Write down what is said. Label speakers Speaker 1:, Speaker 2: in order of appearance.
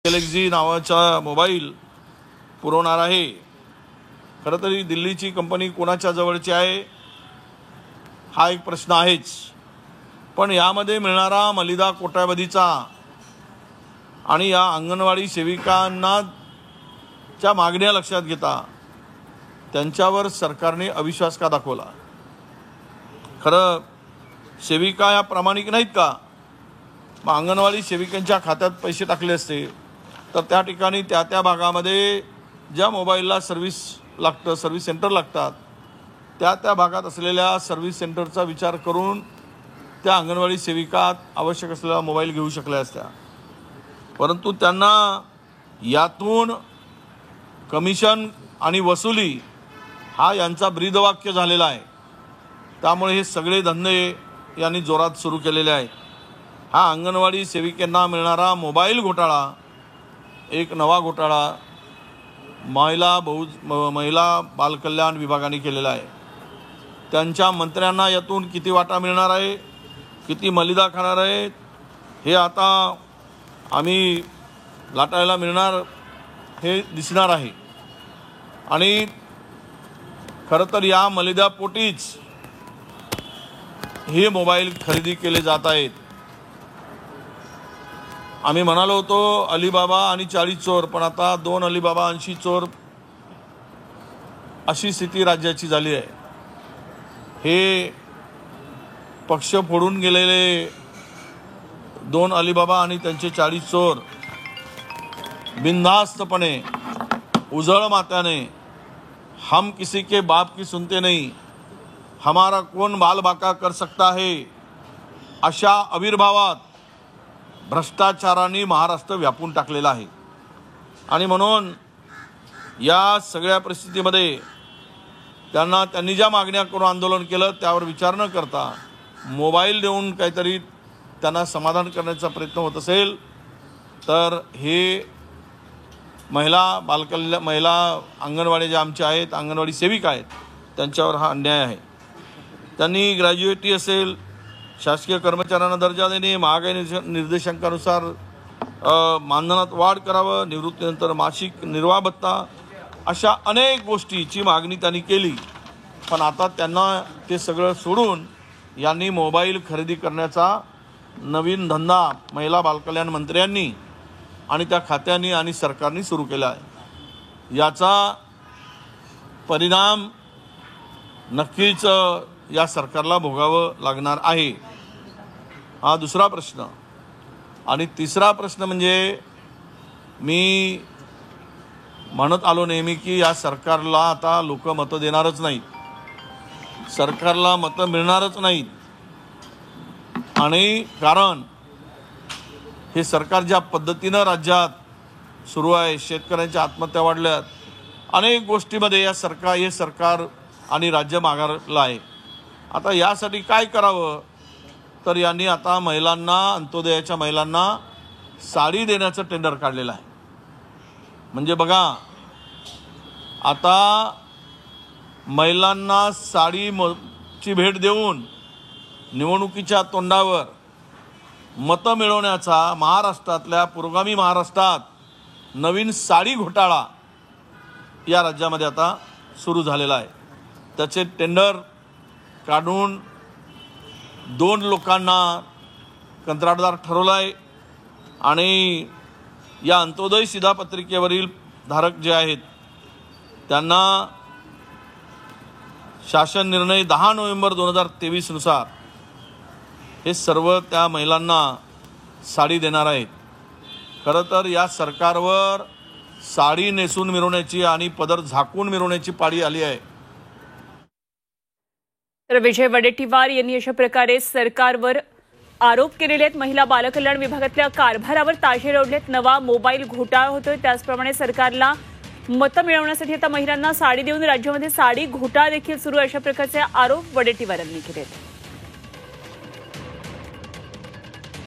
Speaker 1: Galaxy नावाचा mobile पुरवणार आहे। खरं तर ही दिल्लीची कंपनी कोणाच्या जवळची आहे हा एक प्रश्न आहेच, पण यामध्ये मिळणारा मलिदा कोट्यावधीचा आणि या अंगणवाडी सेविकांना च्या मागण्या लक्षात घेता त्यांच्यावर सरकारने अविश्वास का दाखवला? खरं सेविका या प्रामाणिक नाहीत का? मग अंगणवाडी सेविकांच्या खात्यात पैसे टाकले असते तर त्या ठिकाणी त्या भागामध्ये ज्या मोबाईलला सर्व्हिस लागतं, सर्व्हिस सेंटर लागतात, त्या भागात असलेल्या सर्व्हिस सेंटरचा विचार करून त्या अंगणवाडी सेविका आवश्यक असलेला मोबाईल घेऊ शकल्या असत्या। परंतु त्यांना यातून कमिशन आणि वसुली हा यांचा ब्रीदवाक्य झालेला आहे। त्यामुळे हे सगळे धंदे यांनी जोरात सुरू केलेले आहेत। हा अंगणवाडी सेविकांना मिळणारा मोबाईल घोटाळा एक नवा घोटाळा महिला बालकल्याण विभागाने केलेला आहे। त्यांच्या मंत्र्यांना यातून किती वाटा मिळणार आहे, किती मलिदा खाणार आहे हे आता आम्ही लाटायला मिळणार हे दिसणार आहे। आणि खरं तर या मलिदापोटीच हे मोबाईल खरेदी केले जात आहेत। आम्ही म्हणालो होतो अलीबाबा आणि 40 चोर, पण आता 2 अलीबाबा 80 चोर अशी स्थिती राज्याची झाली आहे। हे पक्ष फोडून गेलेले 2 अलीबाबा आणि त्यांचे 40 चोर बिनधास्तपणे उजळ मात्याने हम किसी के बाप की सुनते नहीं, हमारा कौन बाल बाका कर सकता है अशा आविर्भावात भ्रष्टाचाराने महाराष्ट्र व्यापून टाकलेला आहे। आणि म्हणून या सगळ्या परिस्थितीमध्ये त्यांनी ज्या मागण्या करून आंदोलन केलं त्यावर विचार न करता मोबाईल देऊन काहीतरी त्यांना समाधान करण्याचा प्रयत्न होत असेल तर हे महिला अंगणवाडी ज्या आमच्या आहेत, अंगणवाडी सेविका आहेत, त्यांच्यावर हा अन्याय आहे। त्यांनी ग्रॅज्युएटी असेल, शासकीय कर्मचाऱ्यांना दर्जा देणे, महागाई निर्देशांकानुसार मानधनात वाढ करावं, निवृत्तीनंतर मासिक निर्वाह भत्ता, अशा अनेक गोष्टीची मागणी त्यांनी केली। पण आता त्यांना ते सगळं सोडून यांनी मोबाईल खरेदी करण्याचा नवीन धंदा महिला बालकल्याण मंत्र्यांनी आणि त्या खात्यांनी आणि सरकारने सुरू केला आहे। याचा परिणाम नक्कीच या सरकारला भोगावं लागणार आहे। हा दुसरा प्रश्न। आणि तिसरा प्रश्न म्हणजे मी म्हणत आलो नेहमी की या सरकारला आता लोक मतं देणारच नाहीत, सरकारला मतं मिळणारच नाहीत। आणि कारण हे सरकार ज्या पद्धतीनं राज्यात सुरू आहे, शेतकऱ्यांच्या आत्महत्या वाढल्यात, अनेक गोष्टीमध्ये हे सरकार आणि राज्य मागारलं आहे। आता यासाठी काय करावं तर यांनी आता महिलांना, अंत्योदयाच्या महिलांना साडी देण्याचं टेंडर काढलेलं आहे। म्हणजे बघा, आता महिलांना साडीची भेट देऊन निवडणुकीच्या तोंडावर मतं मिळवण्याचा महाराष्ट्रातल्या पुरोगामी महाराष्ट्रात नवीन साडी घोटाळा या राज्यामध्ये आता सुरू झालेला आहे। त्याचे टेंडर काढून 2 लोकांना कंत्राटदार ठरवला आहे आणि या अंत्योदय शिधापत्रिकेवरील धारक जे आहेत त्यांना शासन निर्णय 10 नोव्हेंबर 2023 नुसार हे सर्व त्या महिलांना साडी देणार आहेत। खरं तर या सरकारवर साडी नेसून मिरवण्याची आणि पदर झाकून मिरवण्याची पाळी आली आहे।
Speaker 2: तर विजय वडेट्टीवार यांनी अशा प्रकारे सरकारवर आरोप केलेले आहेत। महिला बालकल्याण विभागातल्या कारभारावर ताशेरे ओढलेत। नवा मोबाईल घोटाळा होतोय, त्याचप्रमाणे सरकारला मतं मिळवण्यासाठी आता महिलांना साडी देऊन राज्यामध्ये साडी घोटाळा देखील सुरू, अशा प्रकारचे आरोप वडेट्टीवार यांनी केले आहेत।